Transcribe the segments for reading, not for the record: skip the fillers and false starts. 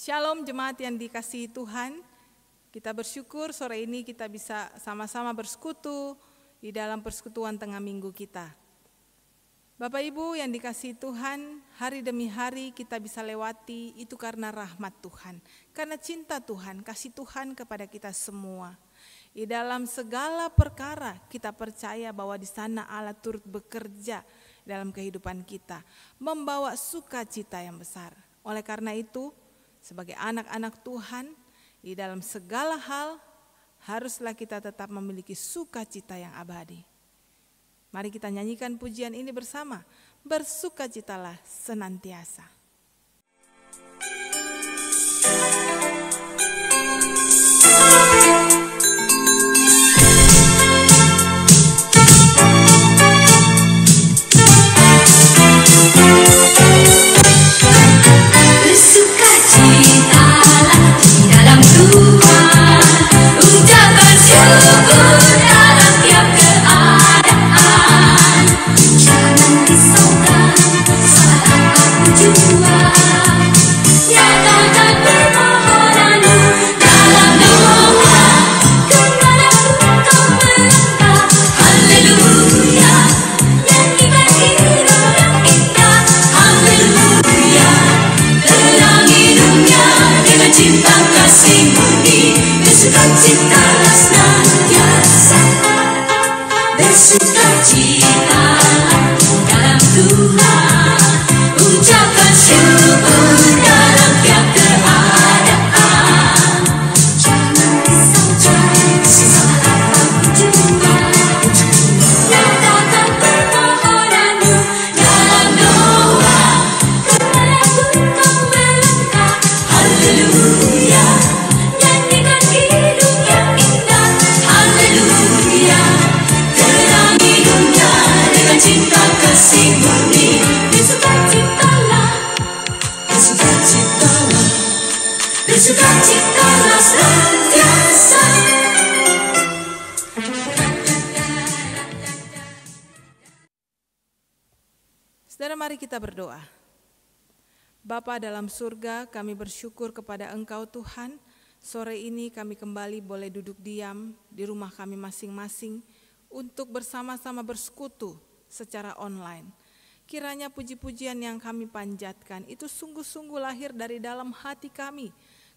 Shalom jemaat yang dikasihi Tuhan. Kita bersyukur sore ini kita bisa sama-sama bersekutu di dalam persekutuan tengah minggu kita. Bapak Ibu yang dikasihi Tuhan, hari demi hari kita bisa lewati itu karena rahmat Tuhan. Karena cinta Tuhan, kasih Tuhan kepada kita semua. Di dalam segala perkara kita percaya bahwa di sana Allah turut bekerja dalam kehidupan kita. Membawa sukacita yang besar. Oleh karena itu, sebagai anak-anak Tuhan, di dalam segala hal haruslah kita tetap memiliki sukacita yang abadi. Mari kita nyanyikan pujian ini bersama. Bersukacitalah senantiasa. Saudara, mari kita berdoa. Bapa dalam surga, kami bersyukur kepada Engkau Tuhan. Sore ini kami kembali boleh duduk diam di rumah kami masing-masing untuk bersama-sama bersekutu secara online. Kiranya puji-pujian yang kami panjatkan itu sungguh-sungguh lahir dari dalam hati kami.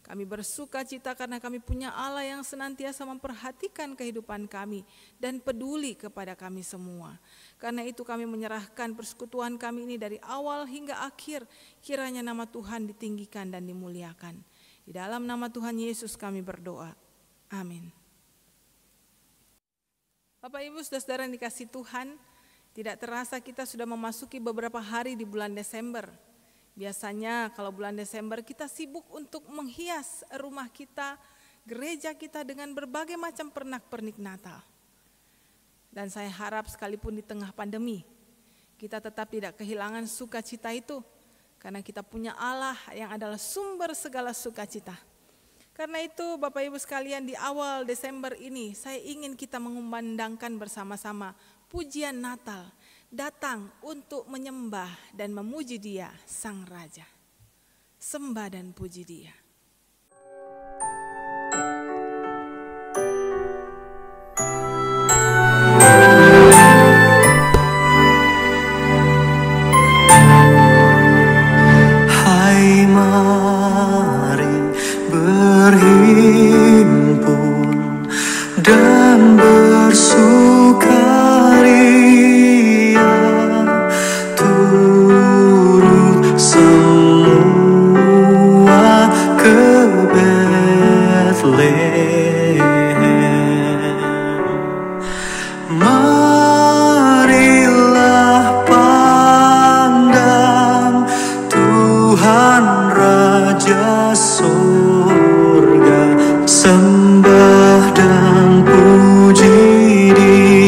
Kami bersuka cita karena kami punya Allah yang senantiasa memperhatikan kehidupan kami dan peduli kepada kami semua. Karena itu kami menyerahkan persekutuan kami ini dari awal hingga akhir. Kiranya nama Tuhan ditinggikan dan dimuliakan. Di dalam nama Tuhan Yesus kami berdoa. Amin. Bapak Ibu saudara-saudara yang dikasihi Tuhan, tidak terasa kita sudah memasuki beberapa hari di bulan Desember. Biasanya kalau bulan Desember kita sibuk untuk menghias rumah kita, gereja kita dengan berbagai macam pernak-pernik Natal. Dan saya harap sekalipun di tengah pandemi, kita tetap tidak kehilangan sukacita itu. Karena kita punya Allah yang adalah sumber segala sukacita. Karena itu Bapak Ibu sekalian, di awal Desember ini saya ingin kita mengumandangkan bersama-sama pujian Natal. Datang untuk menyembah dan memuji Dia, Sang Raja. Sembah dan puji Dia. Hai, mari berhimpun dan bersukaria. Semua ke Bethlehem. Marilah pandang Tuhan Raja Surga, sembah dan puji Dia.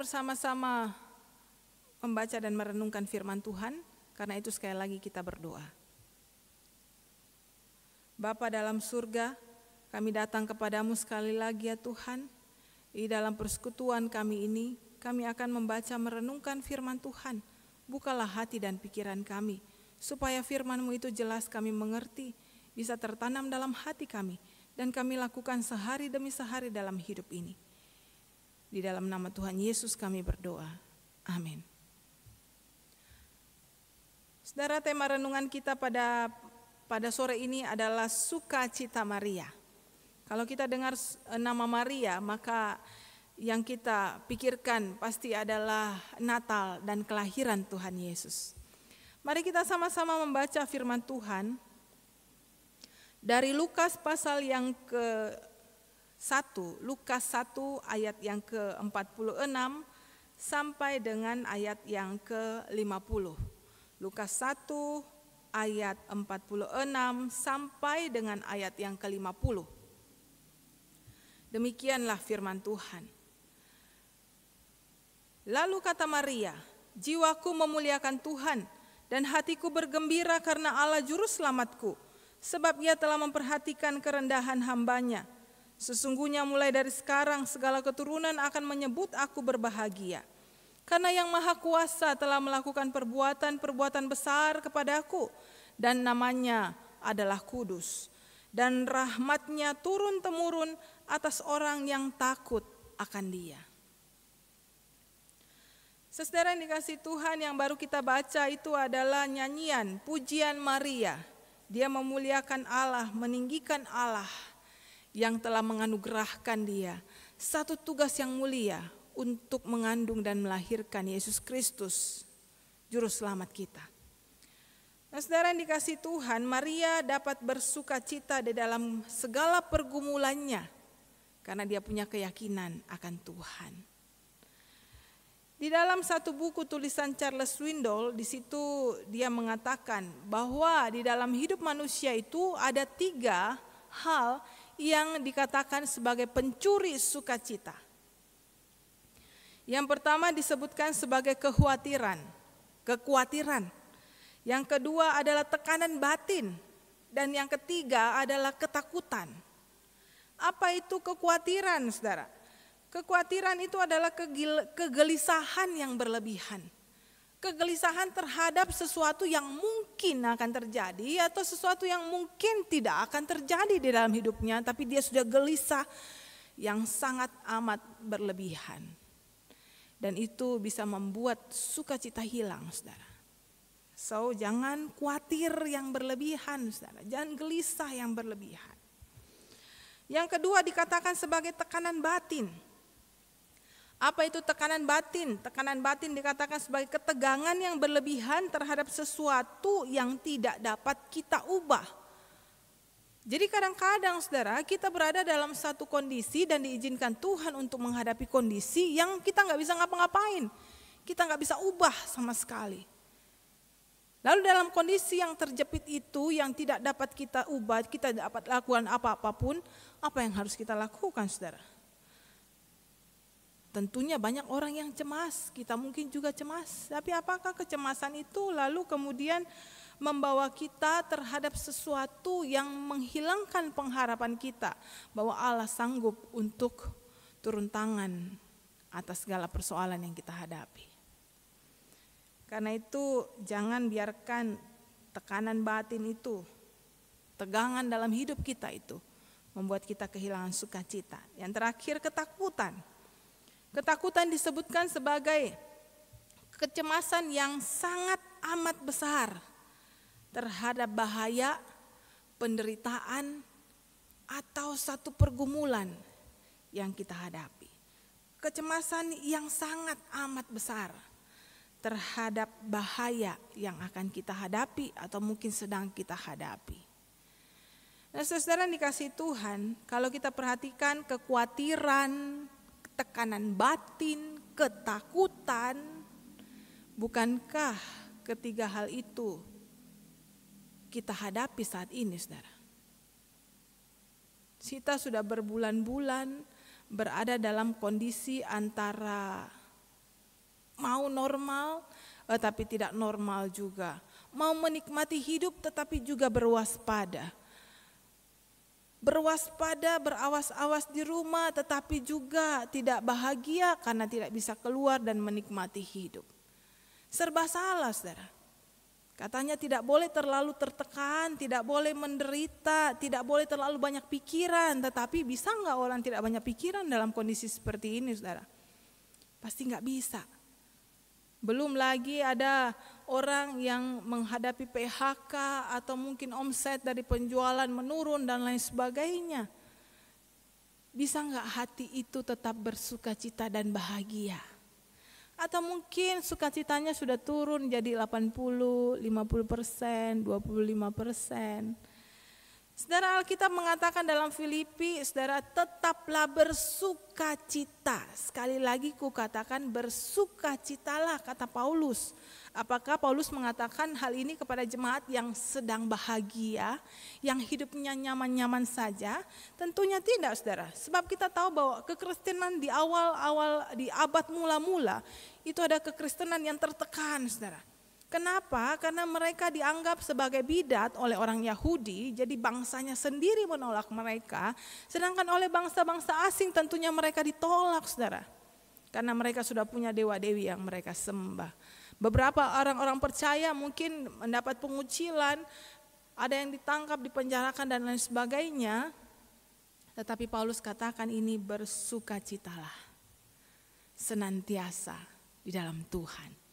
bersama-sama membaca dan merenungkan firman Tuhan. Karena itu sekali lagi kita berdoa. Bapa dalam surga, kami datang kepadamu sekali lagi ya Tuhan. Di dalam persekutuan kami ini, kami akan membaca merenungkan firman Tuhan. Bukalah hati dan pikiran kami, supaya firman-Mu itu jelas kami mengerti, bisa tertanam dalam hati kami, dan kami lakukan sehari demi sehari dalam hidup ini. Di dalam nama Tuhan Yesus kami berdoa. Amin. Saudara, tema renungan kita pada sore ini adalah sukacita Maria. Kalau kita dengar nama Maria, maka yang kita pikirkan pasti adalah Natal dan kelahiran Tuhan Yesus. Mari kita sama-sama membaca firman Tuhan dari Lukas pasal yang ke-1, Lukas 1 ayat yang ke-46 sampai dengan ayat yang ke-50. Lukas 1 ayat 46 sampai dengan ayat yang ke-50. Demikianlah firman Tuhan. Lalu kata Maria, jiwaku memuliakan Tuhan dan hatiku bergembira karena Allah juru selamatku, sebab Ia telah memperhatikan kerendahan hamba-Nya. Sesungguhnya mulai dari sekarang segala keturunan akan menyebut aku berbahagia. Karena Yang Maha Kuasa telah melakukan perbuatan-perbuatan besar kepadaku, dan namanya adalah kudus. Dan rahmat-Nya turun-temurun atas orang yang takut akan Dia. Saudara yang dikasihi Tuhan, yang baru kita baca itu adalah nyanyian pujian Maria. Dia memuliakan Allah, meninggikan Allah yang telah menganugerahkan dia satu tugas yang mulia untuk mengandung dan melahirkan Yesus Kristus, Juru Selamat kita. Nah, saudara yang dikasihi Tuhan, Maria dapat bersukacita di dalam segala pergumulannya karena dia punya keyakinan akan Tuhan. Di dalam satu buku tulisan Charles Swindoll, di situ dia mengatakan bahwa di dalam hidup manusia itu ada 3 hal yang dikatakan sebagai pencuri sukacita. Yang pertama disebutkan sebagai kekhawatiran. Yang kedua adalah tekanan batin. Dan yang ketiga adalah ketakutan. Apa itu kekhawatiran, saudara? Kekhawatiran itu adalah kegelisahan yang berlebihan. Kegelisahan terhadap sesuatu yang mungkin akan terjadi atau sesuatu yang mungkin tidak akan terjadi di dalam hidupnya, tapi dia sudah gelisah yang sangat amat berlebihan. Dan itu bisa membuat sukacita hilang, saudara. So, jangan khawatir yang berlebihan, saudara. Jangan gelisah yang berlebihan. Yang kedua dikatakan sebagai tekanan batin. Apa itu tekanan batin? Tekanan batin dikatakan sebagai ketegangan yang berlebihan terhadap sesuatu yang tidak dapat kita ubah. Jadi kadang-kadang, saudara, kita berada dalam satu kondisi dan diizinkan Tuhan untuk menghadapi kondisi yang kita nggak bisa ngapa-ngapain. Kita nggak bisa ubah sama sekali. Lalu dalam kondisi yang terjepit itu, yang tidak dapat kita ubah, kita tidak dapat lakukan apa-apapun, apa yang harus kita lakukan, saudara? Tentunya banyak orang yang cemas, kita mungkin juga cemas. Tapi apakah kecemasan itu lalu kemudian membawa kita terhadap sesuatu yang menghilangkan pengharapan kita bahwa Allah sanggup untuk turun tangan atas segala persoalan yang kita hadapi? Karena itu jangan biarkan tekanan batin itu, tegangan dalam hidup kita itu membuat kita kehilangan sukacita. Yang terakhir, ketakutan. Ketakutan disebutkan sebagai kecemasan yang sangat amat besar terhadap bahaya, penderitaan, atau satu pergumulan yang kita hadapi. Kecemasan yang sangat amat besar terhadap bahaya yang akan kita hadapi atau mungkin sedang kita hadapi. Nah, saudara dikasihi Tuhan, kalau kita perhatikan kekhawatiran, tekanan batin, ketakutan, bukankah ketiga hal itu kita hadapi saat ini, saudara? Kita sudah berbulan-bulan berada dalam kondisi antara mau normal tapi tidak normal juga. Mau menikmati hidup tetapi juga berwaspada. Berwaspada, berawas-awas di rumah tetapi juga tidak bahagia karena tidak bisa keluar dan menikmati hidup. Serba salah, saudara. Katanya tidak boleh terlalu tertekan, tidak boleh menderita, tidak boleh terlalu banyak pikiran. Tetapi bisa enggak orang tidak banyak pikiran dalam kondisi seperti ini, saudara? Pasti enggak bisa. Belum lagi ada orang yang menghadapi PHK atau mungkin omset dari penjualan menurun dan lain sebagainya. Bisa enggak hati itu tetap bersukacita dan bahagia? Atau mungkin sukacitanya sudah turun jadi 80, 50%, 25%. Saudara, Alkitab mengatakan dalam Filipi, saudara, tetaplah bersukacita. Sekali lagi kukatakan bersukacitalah, kata Paulus. Apakah Paulus mengatakan hal ini kepada jemaat yang sedang bahagia, yang hidupnya nyaman-nyaman saja? Tentunya tidak, saudara. Sebab kita tahu bahwa kekristenan di awal-awal, di abad mula-mula, itu ada kekristenan yang tertekan, saudara. Kenapa? Karena mereka dianggap sebagai bidat oleh orang Yahudi, jadi bangsanya sendiri menolak mereka, sedangkan oleh bangsa-bangsa asing tentunya mereka ditolak, saudara. Karena mereka sudah punya dewa-dewi yang mereka sembah. Beberapa orang-orang percaya mungkin mendapat pengucilan, ada yang ditangkap, dipenjarakan dan lain sebagainya. Tetapi Paulus katakan ini bersukacitalah senantiasa di dalam Tuhan.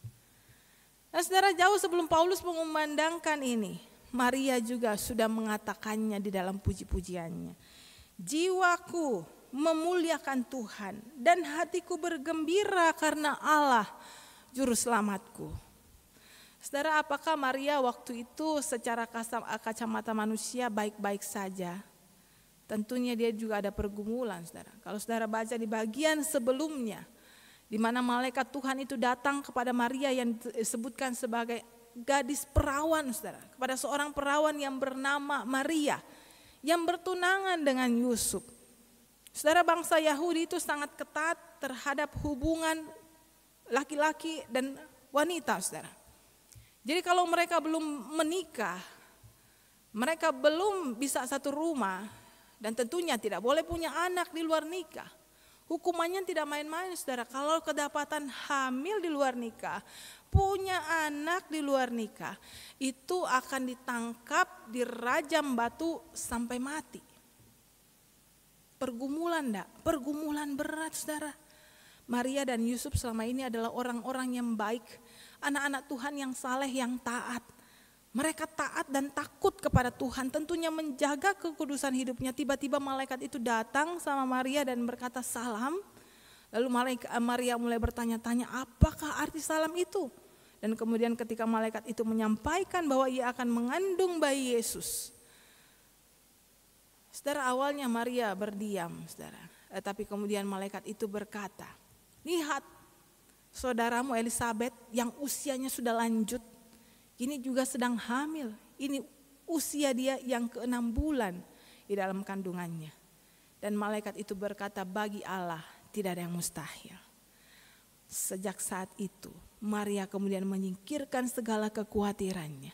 Nah, saudara, jauh sebelum Paulus mengumandangkan ini, Maria juga sudah mengatakannya di dalam puji-pujiannya. Jiwaku memuliakan Tuhan dan hatiku bergembira karena Allah juru selamatku. Saudara, apakah Maria waktu itu secara kacamata manusia baik-baik saja? Tentunya dia juga ada pergumulan, saudara. Kalau saudara baca di bagian sebelumnya, di mana malaikat Tuhan itu datang kepada Maria yang disebutkan sebagai gadis perawan, saudara, kepada seorang perawan yang bernama Maria yang bertunangan dengan Yusuf. Saudara, bangsa Yahudi itu sangat ketat terhadap hubungan laki-laki dan wanita, saudara. Jadi kalau mereka belum menikah, mereka belum bisa satu rumah dan tentunya tidak boleh punya anak di luar nikah. Hukumannya tidak main-main, saudara. Kalau kedapatan hamil di luar nikah, punya anak di luar nikah, itu akan ditangkap, dirajam batu sampai mati. Pergumulan enggak? Pergumulan berat, saudara. Maria dan Yusuf selama ini adalah orang-orang yang baik, anak-anak Tuhan yang saleh, yang taat. Mereka taat dan takut kepada Tuhan, tentunya menjaga kekudusan hidupnya. Tiba-tiba malaikat itu datang sama Maria dan berkata salam. Lalu Maria mulai bertanya-tanya, apakah arti salam itu? Dan kemudian ketika malaikat itu menyampaikan bahwa ia akan mengandung bayi Yesus. Saudara, awalnya Maria berdiam, saudara. Tapi kemudian malaikat itu berkata, lihat saudaramu Elisabet yang usianya sudah lanjut, ini juga sedang hamil. Ini usia dia yang ke-6 bulan di dalam kandungannya. Dan malaikat itu berkata, bagi Allah tidak ada yang mustahil. Sejak saat itu Maria kemudian menyingkirkan segala kekhawatirannya.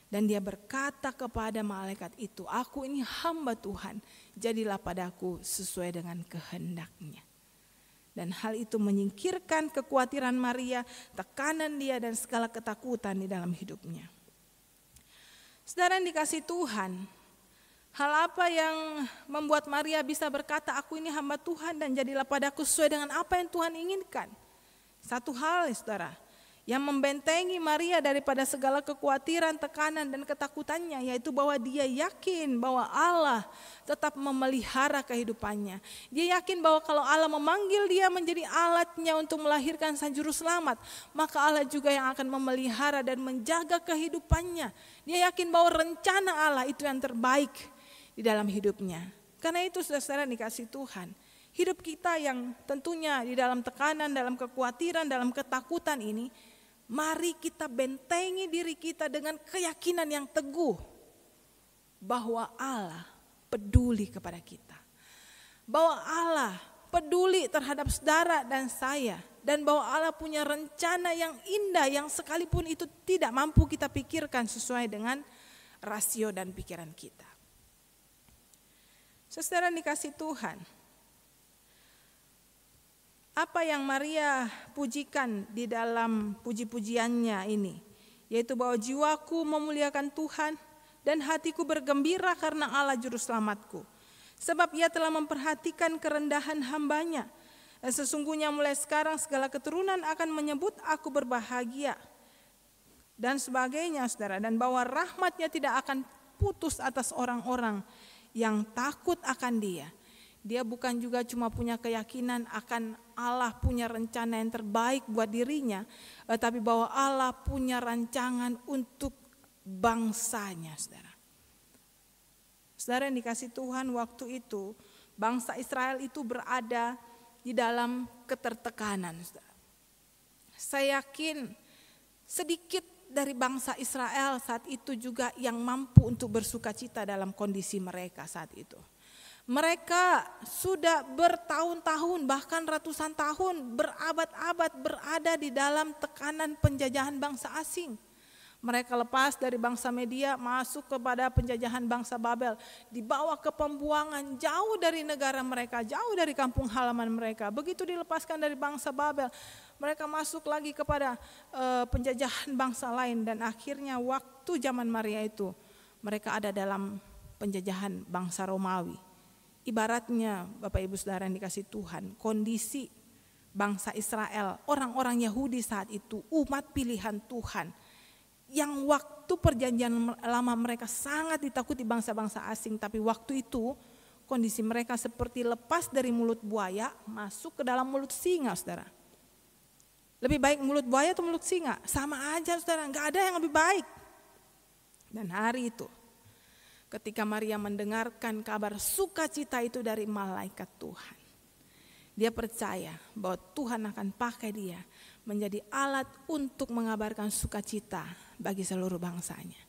Dan dia berkata kepada malaikat itu, aku ini hamba Tuhan, jadilah padaku sesuai dengan kehendaknya. Dan hal itu menyingkirkan kekhawatiran Maria, tekanan dia dan segala ketakutan di dalam hidupnya. Saudara yang dikasihi Tuhan, hal apa yang membuat Maria bisa berkata, aku ini hamba Tuhan dan jadilah padaku sesuai dengan apa yang Tuhan inginkan? Satu hal, saudara, yang membentengi Maria daripada segala kekhawatiran, tekanan dan ketakutannya, yaitu bahwa dia yakin bahwa Allah tetap memelihara kehidupannya. Dia yakin bahwa kalau Allah memanggil dia menjadi alatnya untuk melahirkan sang juru selamat, maka Allah juga yang akan memelihara dan menjaga kehidupannya. Dia yakin bahwa rencana Allah itu yang terbaik di dalam hidupnya. Karena itu saudara dikasih Tuhan, hidup kita yang tentunya di dalam tekanan, dalam kekhawatiran, dalam ketakutan ini, mari kita bentengi diri kita dengan keyakinan yang teguh bahwa Allah peduli kepada kita. Bahwa Allah peduli terhadap saudara dan saya, dan bahwa Allah punya rencana yang indah yang sekalipun itu tidak mampu kita pikirkan sesuai dengan rasio dan pikiran kita. Saudara dikasih Tuhan, apa yang Maria pujikan di dalam puji-pujiannya ini, yaitu bahwa jiwaku memuliakan Tuhan dan hatiku bergembira karena Allah juru selamatku. Sebab ia telah memperhatikan kerendahan hambanya. Dan sesungguhnya mulai sekarang segala keturunan akan menyebut aku berbahagia. Dan sebagainya saudara. Dan bahwa rahmatnya tidak akan putus atas orang-orang yang takut akan dia. Dia bukan juga cuma punya keyakinan akan Allah punya rencana yang terbaik buat dirinya. Tapi bahwa Allah punya rancangan untuk bangsanya saudara. Saudara yang dikasih Tuhan, waktu itu bangsa Israel itu berada di dalam ketertekanan. Saudara. Saya yakin sedikit dari bangsa Israel saat itu juga yang mampu untuk bersuka cita dalam kondisi mereka saat itu. Mereka sudah bertahun-tahun bahkan ratusan tahun, berabad-abad berada di dalam tekanan penjajahan bangsa asing. Mereka lepas dari bangsa Media masuk kepada penjajahan bangsa Babel. Dibawa ke pembuangan jauh dari negara mereka, jauh dari kampung halaman mereka. Begitu dilepaskan dari bangsa Babel, mereka masuk lagi kepada penjajahan bangsa lain. Dan akhirnya waktu zaman Maria itu mereka ada dalam penjajahan bangsa Romawi. Ibaratnya Bapak Ibu Saudara yang dikasih Tuhan, kondisi bangsa Israel, orang-orang Yahudi saat itu, umat pilihan Tuhan, yang waktu perjanjian lama mereka sangat ditakuti bangsa-bangsa asing, tapi waktu itu kondisi mereka seperti lepas dari mulut buaya masuk ke dalam mulut singa, saudara. Lebih baik mulut buaya atau mulut singa? Sama aja saudara, gak ada yang lebih baik. Dan hari itu ketika Maria mendengarkan kabar sukacita itu dari malaikat Tuhan, dia percaya bahwa Tuhan akan pakai dia menjadi alat untuk mengabarkan sukacita bagi seluruh bangsanya.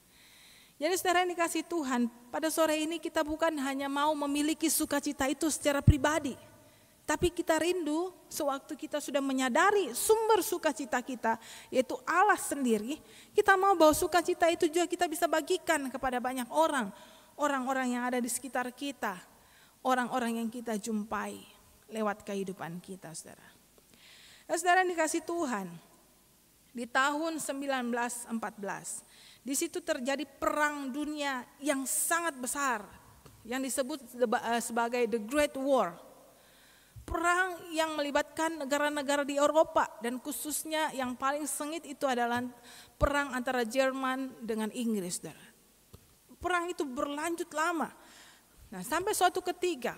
Jadi saudara yang dikasih Tuhan, pada sore ini kita bukan hanya mau memiliki sukacita itu secara pribadi, tapi kita rindu sewaktu kita sudah menyadari sumber sukacita kita, yaitu Allah sendiri. Kita mau bahwa sukacita itu juga kita bisa bagikan kepada banyak orang, orang-orang yang ada di sekitar kita, orang-orang yang kita jumpai lewat kehidupan kita, saudara. Saudara yang dikasih Tuhan, di tahun 1914, di situ terjadi perang dunia yang sangat besar, yang disebut sebagai The Great War. Perang yang melibatkan negara-negara di Eropa, dan khususnya yang paling sengit itu adalah perang antara Jerman dengan Inggris, saudara. Perang itu berlanjut lama. Nah, sampai suatu ketika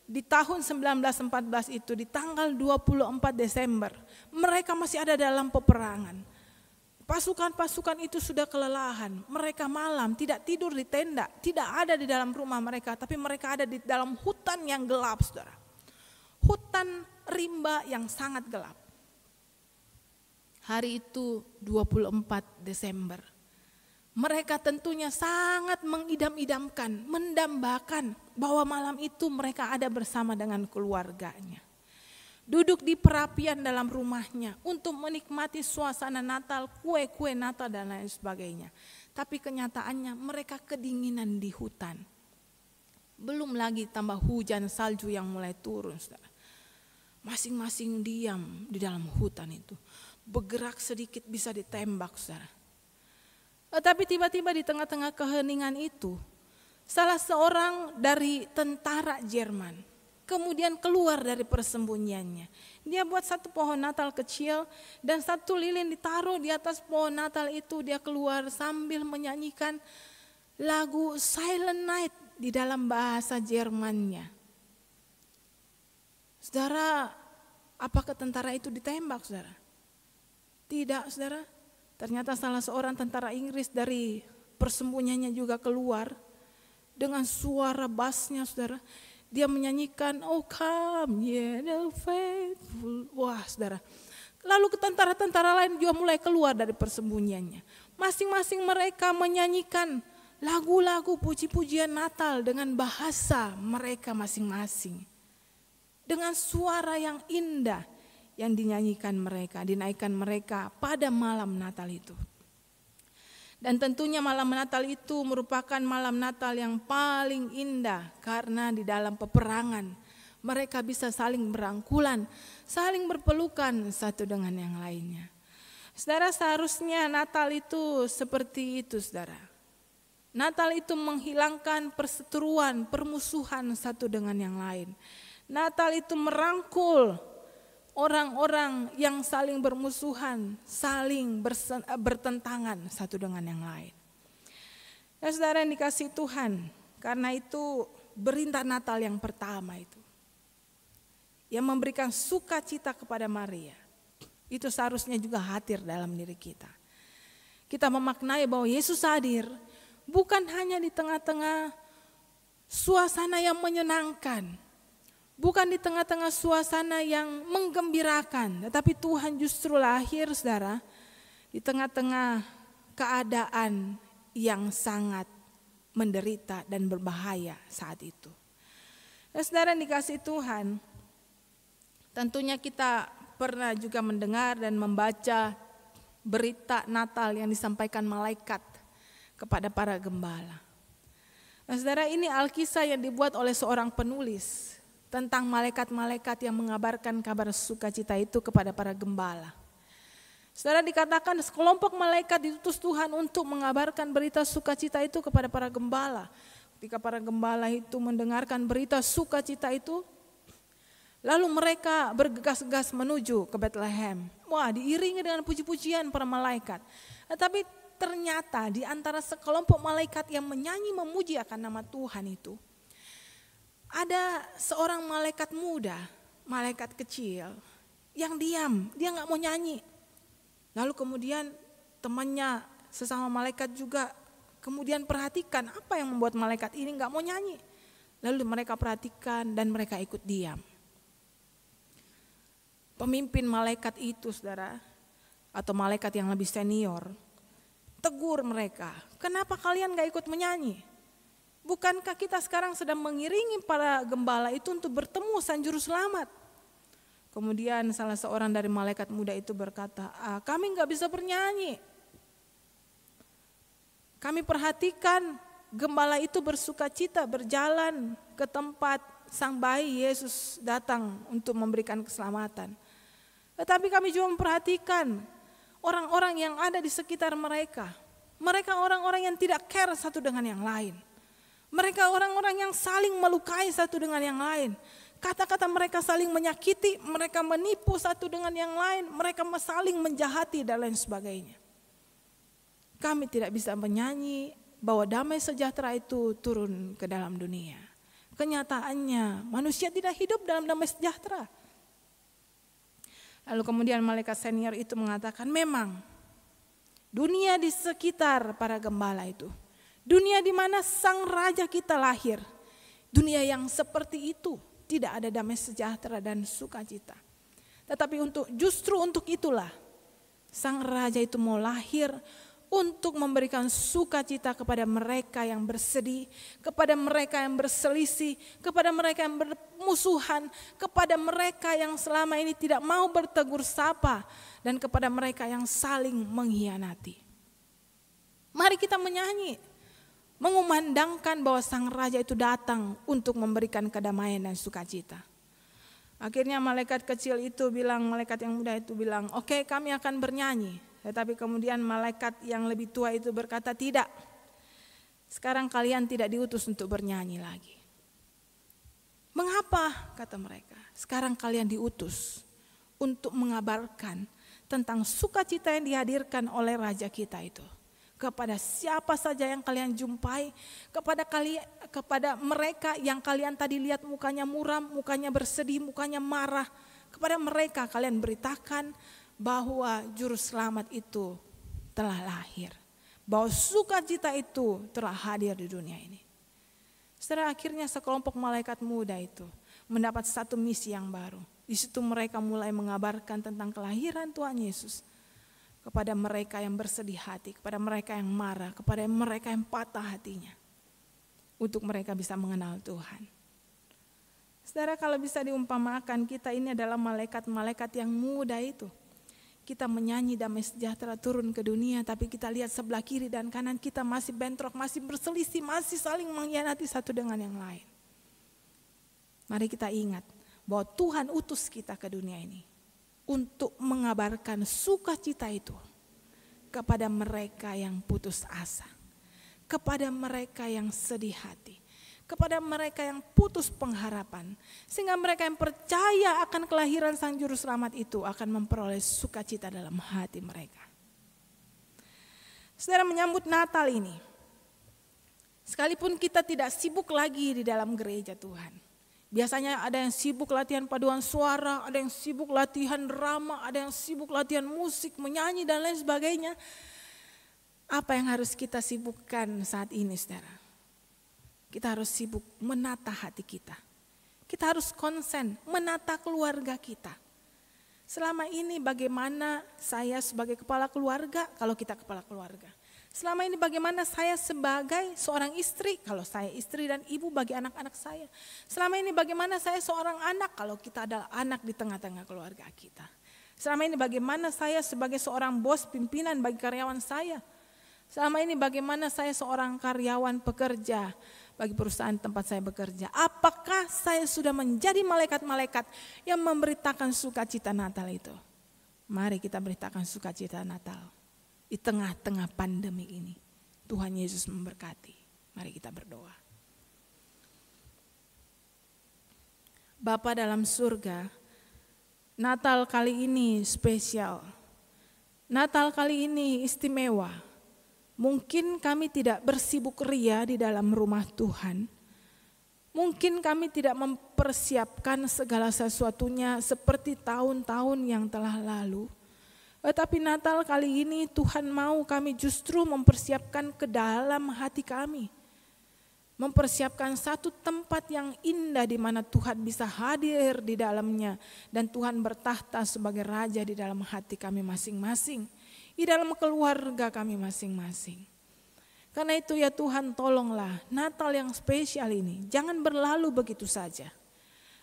di tahun 1914 itu, di tanggal 24 Desember, mereka masih ada dalam peperangan. Pasukan-pasukan itu sudah kelelahan. Mereka malam tidak tidur di tenda, tidak ada di dalam rumah mereka, tapi mereka ada di dalam hutan yang gelap, saudara. Hutan rimba yang sangat gelap. Hari itu 24 Desember. Mereka tentunya sangat mengidam-idamkan, mendambakan bahwa malam itu mereka ada bersama dengan keluarganya. Duduk di perapian dalam rumahnya untuk menikmati suasana Natal, kue-kue Natal dan lain sebagainya. Tapi kenyataannya mereka kedinginan di hutan. Belum lagi tambah hujan salju yang mulai turun, saudara. Masing-masing diam di dalam hutan itu. Bergerak sedikit bisa ditembak, saudara. Tapi tiba-tiba di tengah-tengah keheningan itu, salah seorang dari tentara Jerman kemudian keluar dari persembunyiannya. Dia buat satu pohon Natal kecil dan satu lilin ditaruh di atas pohon Natal itu. Dia keluar sambil menyanyikan lagu Silent Night di dalam bahasa Jermannya. Saudara, apakah tentara itu ditembak, saudara? Tidak, saudara. Ternyata salah seorang tentara Inggris dari persembunyiannya juga keluar dengan suara bassnya, saudara. Dia menyanyikan, "Oh come ye the faithful." Wah, saudara. Lalu tentara-tentara lain juga mulai keluar dari persembunyiannya. Masing-masing mereka menyanyikan lagu-lagu puji-pujian Natal dengan bahasa mereka masing-masing. dengan suara yang indah yang dinyanyikan mereka, dinaikkan mereka pada malam Natal itu. Dan tentunya malam Natal itu merupakan malam Natal yang paling indah karena di dalam peperangan mereka bisa saling berangkulan, saling berpelukan satu dengan yang lainnya. Saudara, seharusnya Natal itu seperti itu, saudara. Natal itu menghilangkan perseteruan, permusuhan satu dengan yang lain. Natal itu merangkul orang-orang yang saling bermusuhan, saling bertentangan satu dengan yang lain. Nah, saudara yang dikasihi Tuhan, karena itu berita Natal yang pertama itu, yang memberikan sukacita kepada Maria, itu seharusnya juga hadir dalam diri kita. Kita memaknai bahwa Yesus hadir bukan hanya di tengah-tengah suasana yang menyenangkan, bukan di tengah-tengah suasana yang menggembirakan, tetapi Tuhan justru lahir, saudara, di tengah-tengah keadaan yang sangat menderita dan berbahaya saat itu. Nah, saudara yang dikasihi Tuhan, tentunya kita pernah juga mendengar dan membaca berita Natal yang disampaikan malaikat kepada para gembala. Nah, saudara, ini Alkisah yang dibuat oleh seorang penulis tentang malaikat-malaikat yang mengabarkan kabar sukacita itu kepada para gembala. Saudara, dikatakan sekelompok malaikat diutus Tuhan untuk mengabarkan berita sukacita itu kepada para gembala. Ketika para gembala itu mendengarkan berita sukacita itu, lalu mereka bergegas-gegas menuju ke Bethlehem. Wah, diiringi dengan puji-pujian para malaikat. Tetapi ternyata di antara sekelompok malaikat yang menyanyi memuji akan nama Tuhan itu, ada seorang malaikat muda, malaikat kecil yang diam, dia gak mau nyanyi. Lalu kemudian temannya sesama malaikat juga kemudian perhatikan apa yang membuat malaikat ini gak mau nyanyi. Lalu mereka perhatikan dan mereka ikut diam. Pemimpin malaikat itu, saudara, atau malaikat yang lebih senior, tegur mereka, kenapa kalian gak ikut menyanyi? Bukankah kita sekarang sedang mengiringi para gembala itu untuk bertemu sang juru selamat? Kemudian salah seorang dari malaikat muda itu berkata, kami gak bisa bernyanyi. Kami perhatikan gembala itu bersukacita berjalan ke tempat sang bayi Yesus datang untuk memberikan keselamatan. Tetapi kami juga memperhatikan orang-orang yang ada di sekitar mereka. Mereka orang-orang yang tidak care satu dengan yang lain. Mereka orang-orang yang saling melukai satu dengan yang lain. Kata-kata mereka saling menyakiti, mereka menipu satu dengan yang lain, mereka saling menjahati dan lain sebagainya. Kami tidak bisa menyanyi bahwa damai sejahtera itu turun ke dalam dunia. Kenyataannya manusia tidak hidup dalam damai sejahtera. Lalu kemudian malaikat senior itu mengatakan, memang dunia di sekitar para gembala itu, dunia di mana sang raja kita lahir, dunia yang seperti itu tidak ada damai sejahtera dan sukacita. Tetapi justru untuk itulah sang raja itu mau lahir untuk memberikan sukacita kepada mereka yang bersedih, kepada mereka yang berselisih, kepada mereka yang bermusuhan, kepada mereka yang selama ini tidak mau bertegur sapa, dan kepada mereka yang saling mengkhianati. Mari kita menyanyi, mengumandangkan bahwa sang raja itu datang untuk memberikan kedamaian dan sukacita. Akhirnya malaikat kecil itu bilang, malaikat yang muda itu bilang, oke, kami akan bernyanyi. Tetapi kemudian malaikat yang lebih tua itu berkata, tidak, sekarang kalian tidak diutus untuk bernyanyi lagi. Mengapa? Kata mereka, sekarang kalian diutus untuk mengabarkan tentang sukacita yang dihadirkan oleh raja kita itu. Kepada siapa saja yang kalian jumpai, kepada mereka yang kalian tadi lihat mukanya muram, mukanya bersedih, mukanya marah, kepada mereka kalian beritakan bahwa juru selamat itu telah lahir, bahwa sukacita itu telah hadir di dunia ini. Setelah akhirnya sekelompok malaikat muda itu mendapat satu misi yang baru. Di situ mereka mulai mengabarkan tentang kelahiran Tuhan Yesus kepada mereka yang bersedih hati, kepada mereka yang marah, kepada mereka yang patah hatinya, untuk mereka bisa mengenal Tuhan. Saudara, kalau bisa diumpamakan, kita ini adalah malaikat-malaikat yang muda itu. Kita menyanyi damai sejahtera turun ke dunia, tapi kita lihat sebelah kiri dan kanan kita masih bentrok, masih berselisih, masih saling mengkhianati satu dengan yang lain. Mari kita ingat bahwa Tuhan utus kita ke dunia ini untuk mengabarkan sukacita itu kepada mereka yang putus asa, kepada mereka yang sedih hati, kepada mereka yang putus pengharapan, sehingga mereka yang percaya akan kelahiran Sang Juru Selamat itu akan memperoleh sukacita dalam hati mereka. Saudara, menyambut Natal ini, sekalipun kita tidak sibuk lagi di dalam gereja Tuhan, biasanya ada yang sibuk latihan paduan suara, ada yang sibuk latihan drama, ada yang sibuk latihan musik, menyanyi dan lain sebagainya. Apa yang harus kita sibukkan saat ini, saudara? Kita harus sibuk menata hati kita. Kita harus konsen menata keluarga kita. Selama ini bagaimana saya sebagai kepala keluarga, kalau kita kepala keluarga. Selama ini bagaimana saya sebagai seorang istri, kalau saya istri dan ibu bagi anak-anak saya. Selama ini bagaimana saya seorang anak, kalau kita adalah anak di tengah-tengah keluarga kita. Selama ini bagaimana saya sebagai seorang bos pimpinan bagi karyawan saya. Selama ini bagaimana saya seorang karyawan pekerja bagi perusahaan tempat saya bekerja. Apakah saya sudah menjadi malaikat-malaikat yang memberitakan sukacita Natal itu? Mari kita beritakan sukacita Natal di tengah-tengah pandemi ini. Tuhan Yesus memberkati. Mari kita berdoa. Bapa dalam surga, Natal kali ini spesial. Natal kali ini istimewa. Mungkin kami tidak bersibuk ria di dalam rumah Tuhan. Mungkin kami tidak mempersiapkan segala sesuatunya seperti tahun-tahun yang telah lalu. Tetapi Natal kali ini Tuhan mau kami justru mempersiapkan ke dalam hati kami. Mempersiapkan satu tempat yang indah di mana Tuhan bisa hadir di dalamnya. Dan Tuhan bertahta sebagai Raja di dalam hati kami masing-masing. Di dalam keluarga kami masing-masing. Karena itu ya Tuhan, tolonglah Natal yang spesial ini jangan berlalu begitu saja.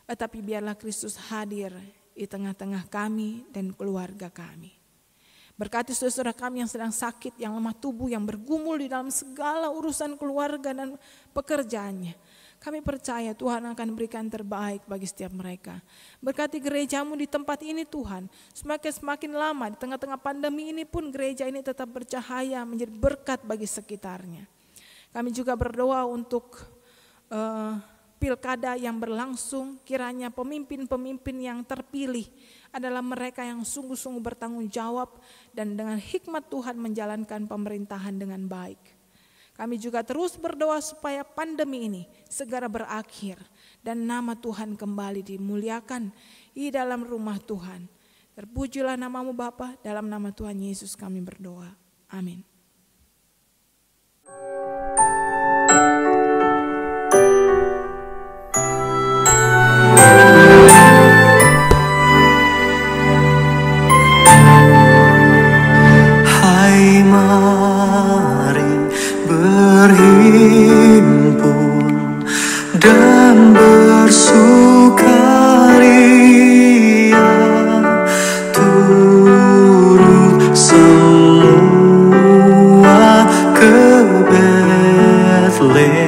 Tetapi biarlah Kristus hadir di tengah-tengah kami dan keluarga kami. Berkati saudara kami yang sedang sakit, yang lemah tubuh, yang bergumul di dalam segala urusan keluarga dan pekerjaannya. Kami percaya Tuhan akan berikan terbaik bagi setiap mereka. Berkati gerejamu di tempat ini Tuhan. Semakin lama di tengah-tengah pandemi ini pun gereja ini tetap bercahaya, menjadi berkat bagi sekitarnya. Kami juga berdoa untuk pilkada yang berlangsung. Kiranya pemimpin-pemimpin yang terpilih adalah mereka yang sungguh-sungguh bertanggung jawab dan dengan hikmat Tuhan menjalankan pemerintahan dengan baik. Kami juga terus berdoa supaya pandemi ini segera berakhir dan nama Tuhan kembali dimuliakan di dalam rumah Tuhan. Terpujilah namamu Bapa, dalam nama Tuhan Yesus kami berdoa. Amin. Berhimpun dan bersukaria, turut semua ke Bethlehem.